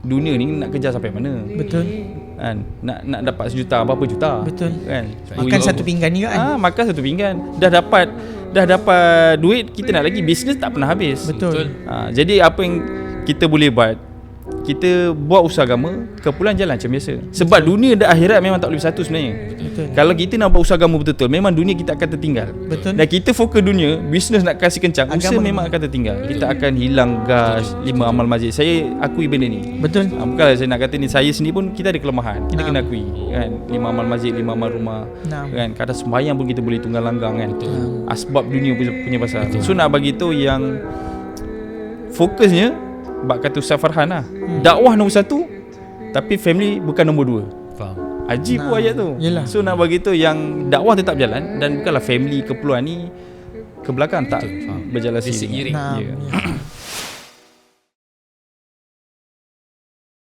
dunia ni nak kejar sampai mana. Betul. Kan, nak dapat sejuta berapa juta. Betul. Kan, Makan satu pinggan ni kan. makan satu pinggan. Dah dapat duit, kita nak lagi, bisnes tak pernah habis. Betul. Jadi apa yang kita boleh buat, kita buat usaha agama, kepulan jalan macam biasa. Sebab dunia dan akhirat memang tak boleh bersatu sebenarnya. Betul. Kalau kita nak buat usaha agama betul-betul, memang dunia kita akan tertinggal. Betul. Dan kita fokus dunia, bisnes nak kasih kencang, Agama usaha memang akan tertinggal. Kita akan hilang gas, 5 amal masjid. Saya akui benda ni. Betul. Bukanlah saya nak kata ni, saya sendiri pun kita ada kelemahan. Kita kena akui kan. 5 amal masjid, 5 amal rumah. Kan, kadang sembahyang pun kita boleh tunggang langgang kan. Asbab dunia punya pasal. So nak bagi tu yang fokusnya bak kata Ustaz Farhan lah. Dakwah nombor 1, tapi family bukan nombor 2. Faham. Ajib pun ayat tu. Yelah. So nak bagi tu yang dakwah tetap jalan, dan bukanlah family keperluan ni ke belakang tak berjalan Dia seiring. seiring. Nah, Ya. ya.